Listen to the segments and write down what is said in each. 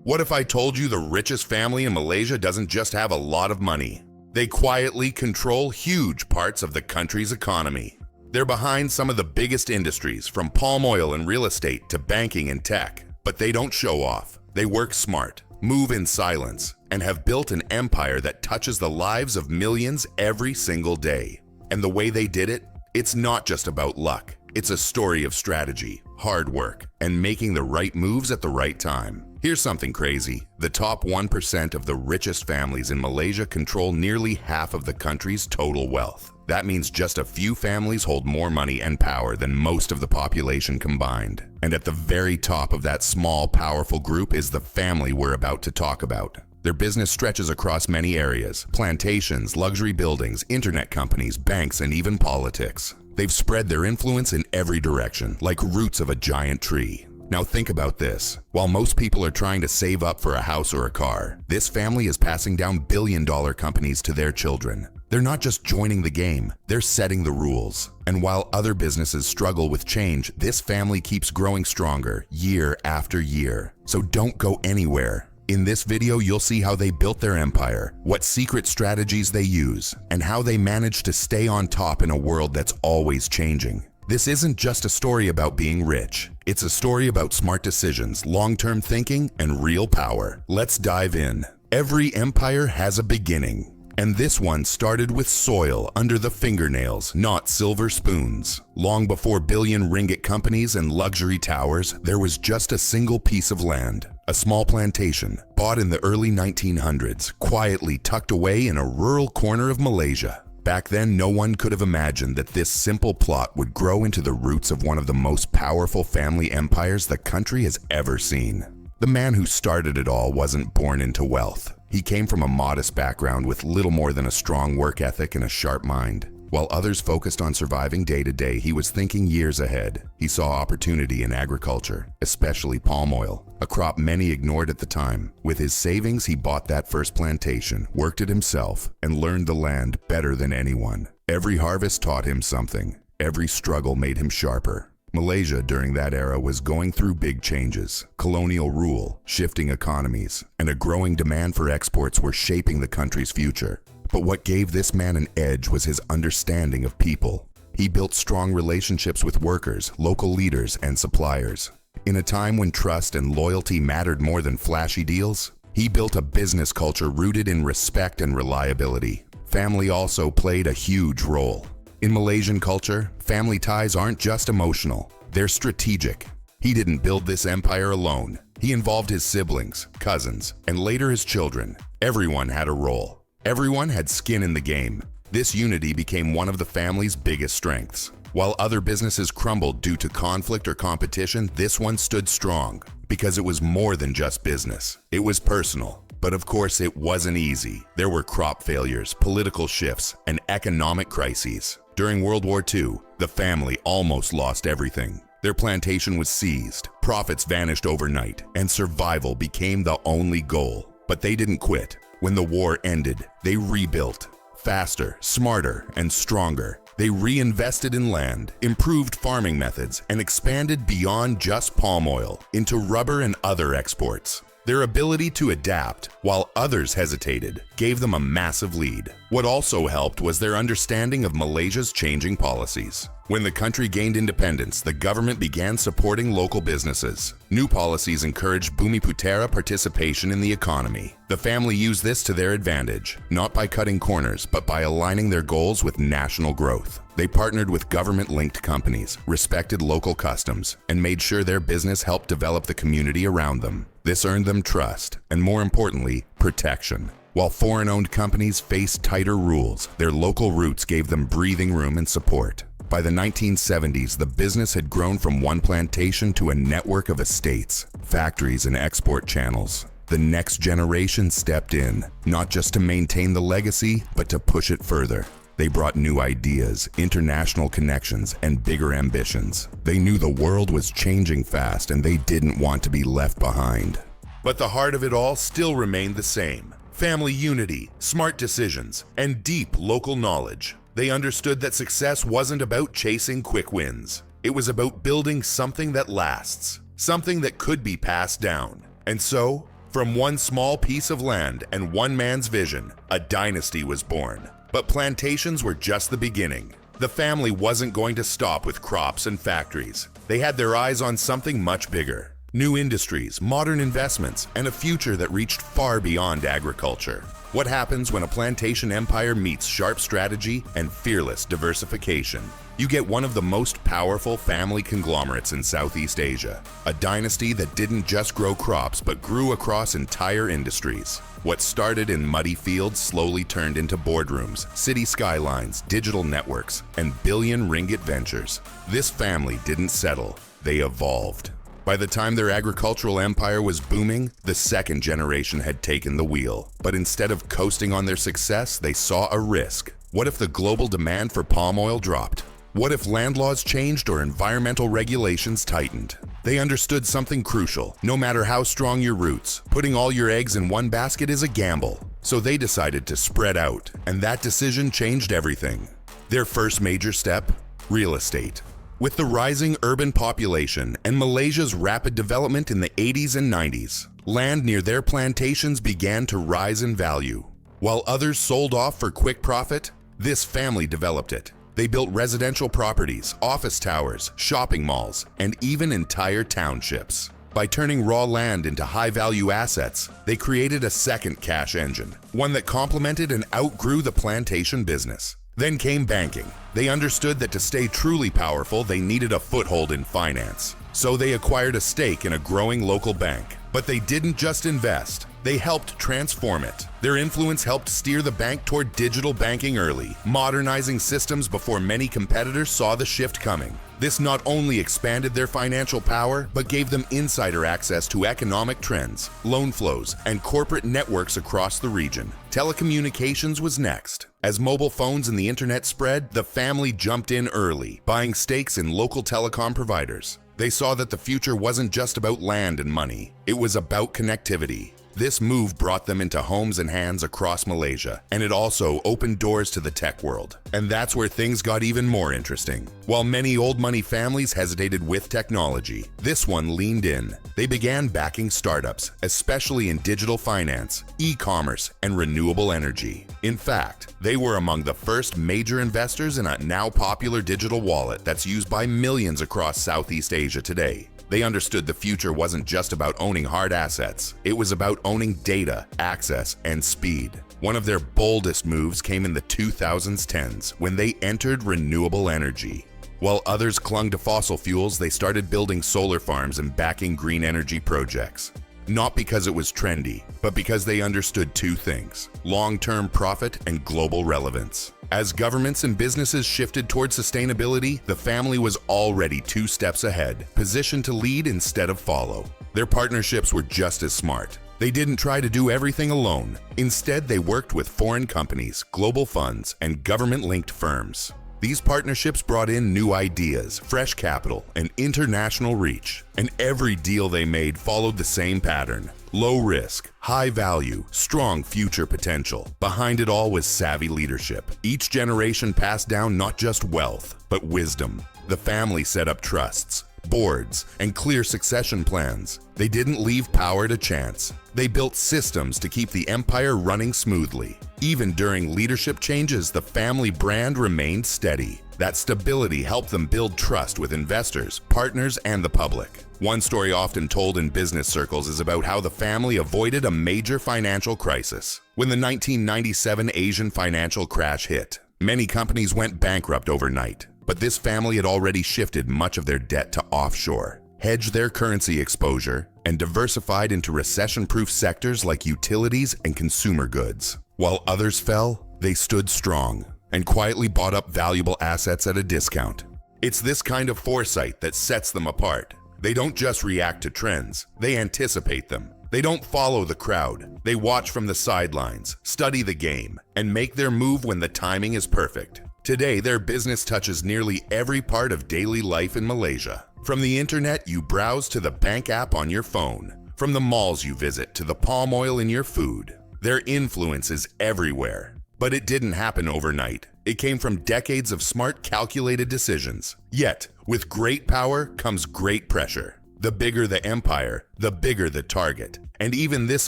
What if I told you the richest family in Malaysia doesn't just have a lot of money? They quietly control huge parts of the country's economy. They're behind some of the biggest industries, from palm oil and real estate to banking and tech. But they don't show off. They work smart, move in silence, and have built an empire that touches the lives of millions every single day. And the way they did it, it's not just about luck. It's a story of strategy, hard work, and making the right moves at the right time. Here's something crazy. The top 1% of the richest families in Malaysia control nearly half of the country's total wealth. That means just a few families hold more money and power than most of the population combined. And at the very top of that small, powerful group is the family we're about to talk about. Their business stretches across many areas: plantations, luxury buildings, internet companies, banks, and even politics. They've spread their influence in every direction, like roots of a giant tree. Now think about this. While most people are trying to save up for a house or a car, this family is passing down billion-dollar companies to their children. They're not just joining the game, they're setting the rules. And while other businesses struggle with change, this family keeps growing stronger year after year. So don't go anywhere. In this video, you'll see how they built their empire, what secret strategies they use, and how they managed to stay on top in a world that's always changing. This isn't just a story about being rich. It's a story about smart decisions, long-term thinking, and real power. Let's dive in. Every empire has a beginning. And this one started with soil under the fingernails, not silver spoons. Long before billion ringgit companies and luxury towers, there was just a single piece of land. A small plantation, bought in the early 1900s, quietly tucked away in a rural corner of Malaysia. Back then, no one could have imagined that this simple plot would grow into the roots of one of the most powerful family empires the country has ever seen. The man who started it all wasn't born into wealth. He came from a modest background with little more than a strong work ethic and a sharp mind. While others focused on surviving day to day, he was thinking years ahead. He saw opportunity in agriculture, especially palm oil, a crop many ignored at the time. With his savings, he bought that first plantation, worked it himself, and learned the land better than anyone. Every harvest taught him something. Every struggle made him sharper. Malaysia during that era was going through big changes. Colonial rule, shifting economies, and a growing demand for exports were shaping the country's future. But what gave this man an edge was his understanding of people. He built strong relationships with workers, local leaders, and suppliers. In a time when trust and loyalty mattered more than flashy deals, he built a business culture rooted in respect and reliability. Family also played a huge role. In Malaysian culture, family ties aren't just emotional, they're strategic. He didn't build this empire alone. He involved his siblings, cousins, and later his children. Everyone had a role. Everyone had skin in the game. This unity became one of the family's biggest strengths. While other businesses crumbled due to conflict or competition, this one stood strong because it was more than just business. It was personal. But of course, it wasn't easy. There were crop failures, political shifts, and economic crises. During World War II, the family almost lost everything. Their plantation was seized, profits vanished overnight, and survival became the only goal. But they didn't quit. When the war ended, they rebuilt. Faster, smarter, and stronger. They reinvested in land, improved farming methods, and expanded beyond just palm oil into rubber and other exports. Their ability to adapt, while others hesitated, gave them a massive lead. What also helped was their understanding of Malaysia's changing policies. When the country gained independence, the government began supporting local businesses. New policies encouraged Bumiputera participation in the economy. The family used this to their advantage, not by cutting corners, but by aligning their goals with national growth. They partnered with government-linked companies, respected local customs, and made sure their business helped develop the community around them. This earned them trust, and more importantly, protection. While foreign-owned companies faced tighter rules, their local roots gave them breathing room and support. By the 1970s, the business had grown from one plantation to a network of estates, factories, and export channels. The next generation stepped in, not just to maintain the legacy, but to push it further. They brought new ideas, international connections, and bigger ambitions. They knew the world was changing fast, and they didn't want to be left behind. But the heart of it all still remained the same: family unity, smart decisions, and deep local knowledge. They understood that success wasn't about chasing quick wins. It was about building something that lasts, something that could be passed down. And so, From one small piece of land and one man's vision, a dynasty was born. But plantations were just the beginning. The family wasn't going to stop with crops and factories. They had their eyes on something much bigger. New industries, modern investments, and a future that reached far beyond agriculture. What happens when a plantation empire meets sharp strategy and fearless diversification? You get one of the most powerful family conglomerates in Southeast Asia. A dynasty that didn't just grow crops but grew across entire industries. What started in muddy fields slowly turned into boardrooms, city skylines, digital networks, and billion ringgit ventures. This family didn't settle, they evolved. By the time their agricultural empire was booming, the second generation had taken the wheel. But instead of coasting on their success, they saw a risk. What if the global demand for palm oil dropped? What if land laws changed or environmental regulations tightened? They understood something crucial. No matter how strong your roots, putting all your eggs in one basket is a gamble. So they decided to spread out, and that decision changed everything. Their first major step? Real estate. With the rising urban population and Malaysia's rapid development in the 80s and 90s, land near their plantations began to rise in value. While others sold off for quick profit, this family developed it. They built residential properties, office towers, shopping malls, and even entire townships. By turning raw land into high-value assets, they created a second cash engine, one that complemented and outgrew the plantation business. Then came banking. They understood that to stay truly powerful, they needed a foothold in finance. So they acquired a stake in a growing local bank. But they didn't just invest, they helped transform it. Their influence helped steer the bank toward digital banking early, modernizing systems before many competitors saw the shift coming. This not only expanded their financial power, but gave them insider access to economic trends, loan flows, and corporate networks across the region. Telecommunications was next. As mobile phones and the internet spread, the family jumped in early, buying stakes in local telecom providers. They saw that the future wasn't just about land and money, it was about connectivity. This move brought them into homes and hands across Malaysia, and it also opened doors to the tech world. And that's where things got even more interesting. While many old money families hesitated with technology, this one leaned in. They began backing startups, especially in digital finance, e-commerce, and renewable energy. In fact, they were among the first major investors in a now popular digital wallet that's used by millions across Southeast Asia today. They understood the future wasn't just about owning hard assets, it was about owning data, access, and speed. One of their boldest moves came in the 2010s when they entered renewable energy. While others clung to fossil fuels, they started building solar farms and backing green energy projects. Not because it was trendy, but because they understood two things: long-term profit and global relevance. As governments and businesses shifted toward sustainability, the family was already 2 steps ahead, positioned to lead instead of follow. Their partnerships were just as smart. They didn't try to do everything alone. Instead, they worked with foreign companies, global funds, and government-linked firms. These partnerships brought in new ideas, fresh capital, and international reach. And every deal they made followed the same pattern: low risk, high value, strong future potential. Behind it all was savvy leadership. Each generation passed down not just wealth, but wisdom. The family set up trusts, boards, and clear succession plans. They didn't leave power to chance. They built systems to keep the empire running smoothly. Even during leadership changes, the family brand remained steady. That stability helped them build trust with investors, partners, and the public. One story often told in business circles is about how the family avoided a major financial crisis. When the 1997 Asian financial crash hit, many companies went bankrupt overnight. But this family had already shifted much of their debt to offshore, hedged their currency exposure, and diversified into recession-proof sectors like utilities and consumer goods. While others fell, they stood strong and quietly bought up valuable assets at a discount. It's this kind of foresight that sets them apart. They don't just react to trends, they anticipate them. They don't follow the crowd. They watch from the sidelines, study the game, and make their move when the timing is perfect. Today, their business touches nearly every part of daily life in Malaysia. From the internet you browse to the bank app on your phone, from the malls you visit to the palm oil in your food. Their influence is everywhere. But it didn't happen overnight. It came from decades of smart, calculated decisions. Yet, with great power comes great pressure. The bigger the empire, the bigger the target. And even this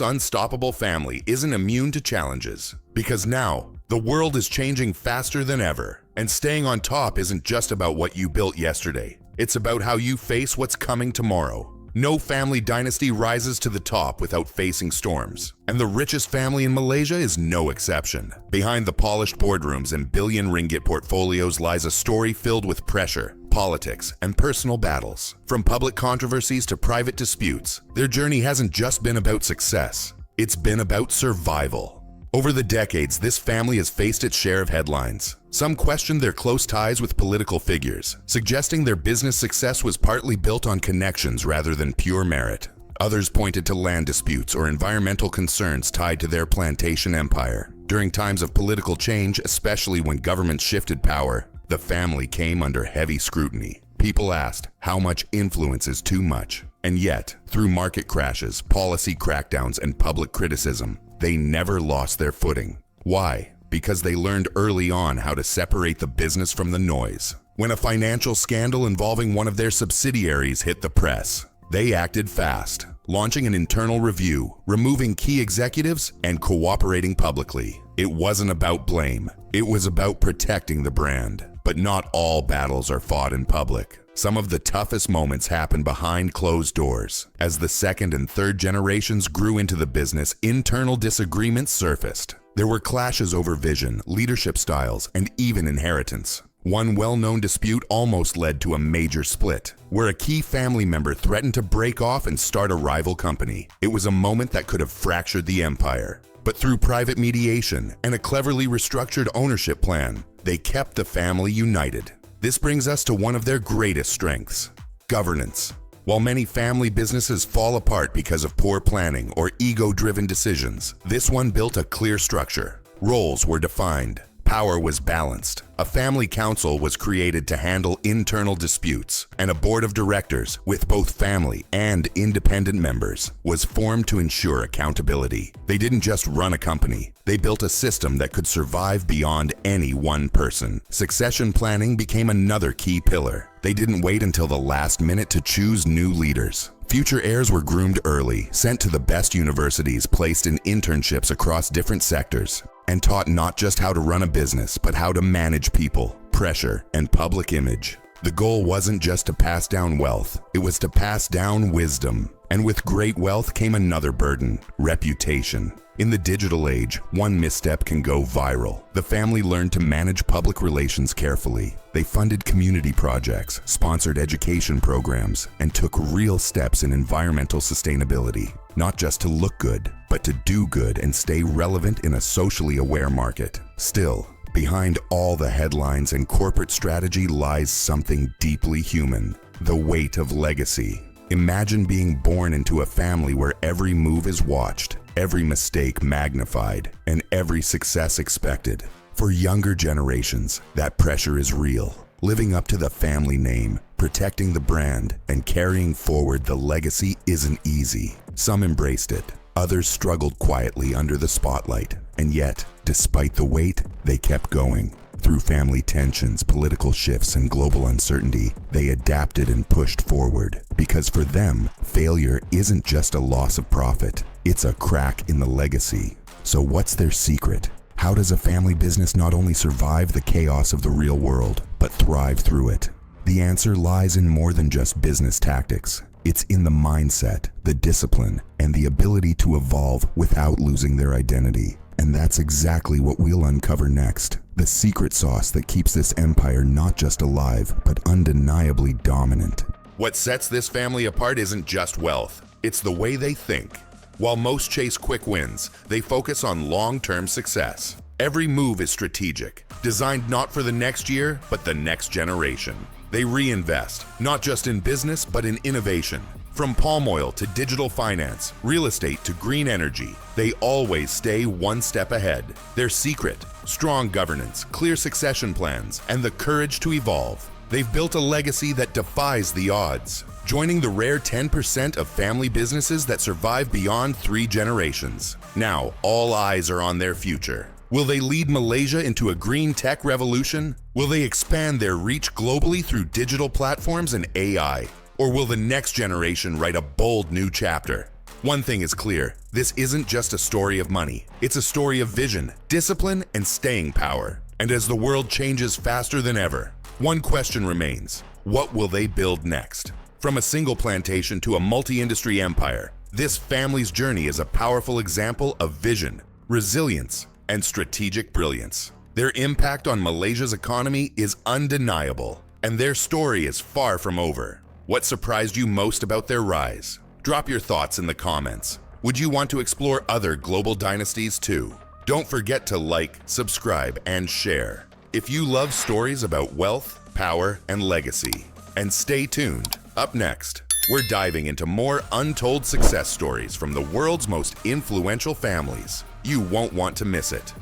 unstoppable family isn't immune to challenges. Because now, the world is changing faster than ever. And staying on top isn't just about what you built yesterday. It's about how you face what's coming tomorrow. No family dynasty rises to the top without facing storms. And the richest family in Malaysia is no exception. Behind the polished boardrooms and billion ringgit portfolios lies a story filled with pressure, politics, and personal battles. From public controversies to private disputes, their journey hasn't just been about success. It's been about survival. Over the decades, this family has faced its share of headlines. Some questioned their close ties with political figures, suggesting their business success was partly built on connections rather than pure merit. Others pointed to land disputes or environmental concerns tied to their plantation empire. During times of political change, especially when governments shifted power, the family came under heavy scrutiny. People asked, how much influence is too much? And yet, through market crashes, policy crackdowns, and public criticism, they never lost their footing. Why? Because they learned early on how to separate the business from the noise. When a financial scandal involving one of their subsidiaries hit the press, they acted fast, launching an internal review, removing key executives, and cooperating publicly. It wasn't about blame. It was about protecting the brand. But not all battles are fought in public. Some of the toughest moments happened behind closed doors. As the second and third generations grew into the business, internal disagreements surfaced. There were clashes over vision, leadership styles, and even inheritance. One well-known dispute almost led to a major split, where a key family member threatened to break off and start a rival company. It was a moment that could have fractured the empire. But through private mediation and a cleverly restructured ownership plan, they kept the family united. This brings us to one of their greatest strengths: governance. While many family businesses fall apart because of poor planning or ego-driven decisions, this one built a clear structure. Roles were defined. Power was balanced. A family council was created to handle internal disputes, and a board of directors, with both family and independent members, was formed to ensure accountability. They didn't just run a company. They built a system that could survive beyond any one person. Succession planning became another key pillar. They didn't wait until the last minute to choose new leaders. Future heirs were groomed early, sent to the best universities, placed in internships across different sectors, and taught not just how to run a business, but how to manage people, pressure, and public image. The goal wasn't just to pass down wealth, it was to pass down wisdom. And with great wealth came another burden: reputation. In the digital age, one misstep can go viral. The family learned to manage public relations carefully. They funded community projects, sponsored education programs, and took real steps in environmental sustainability. Not just to look good, but to do good and stay relevant in a socially aware market. Still, behind all the headlines and corporate strategy lies something deeply human: the weight of legacy. Imagine being born into a family where every move is watched, every mistake magnified, and every success expected. For younger generations, that pressure is real. Living up to the family name, protecting the brand, and carrying forward the legacy isn't easy. Some embraced it. Others struggled quietly under the spotlight. And yet, despite the weight, they kept going. Through family tensions, political shifts, and global uncertainty, they adapted and pushed forward. Because for them, failure isn't just a loss of profit, it's a crack in the legacy. So what's their secret? How does a family business not only survive the chaos of the real world, but thrive through it? The answer lies in more than just business tactics. It's in the mindset, the discipline, and the ability to evolve without losing their identity. And that's exactly what we'll uncover next. The secret sauce that keeps this empire not just alive, but undeniably dominant. What sets this family apart isn't just wealth, it's the way they think. While most chase quick wins, they focus on long-term success. Every move is strategic, designed not for the next year, but the next generation. They reinvest, not just in business, but in innovation. From palm oil to digital finance, real estate to green energy, they always stay one step ahead. Their secret: strong governance, clear succession plans, and the courage to evolve. They've built a legacy that defies the odds, joining the rare 10% of family businesses that survive beyond 3 generations. Now, all eyes are on their future. Will they lead Malaysia into a green tech revolution? Will they expand their reach globally through digital platforms and AI? Or will the next generation write a bold new chapter? One thing is clear, this isn't just a story of money. It's a story of vision, discipline, and staying power. And as the world changes faster than ever, one question remains: what will they build next? From a single plantation to a multi-industry empire, this family's journey is a powerful example of vision, resilience, and strategic brilliance. Their impact on Malaysia's economy is undeniable, and their story is far from over. What surprised you most about their rise? Drop your thoughts in the comments. Would you want to explore other global dynasties too? Don't forget to like, subscribe, and share if you love stories about wealth, power, and legacy. And stay tuned. Up next, we're diving into more untold success stories from the world's most influential families. You won't want to miss it.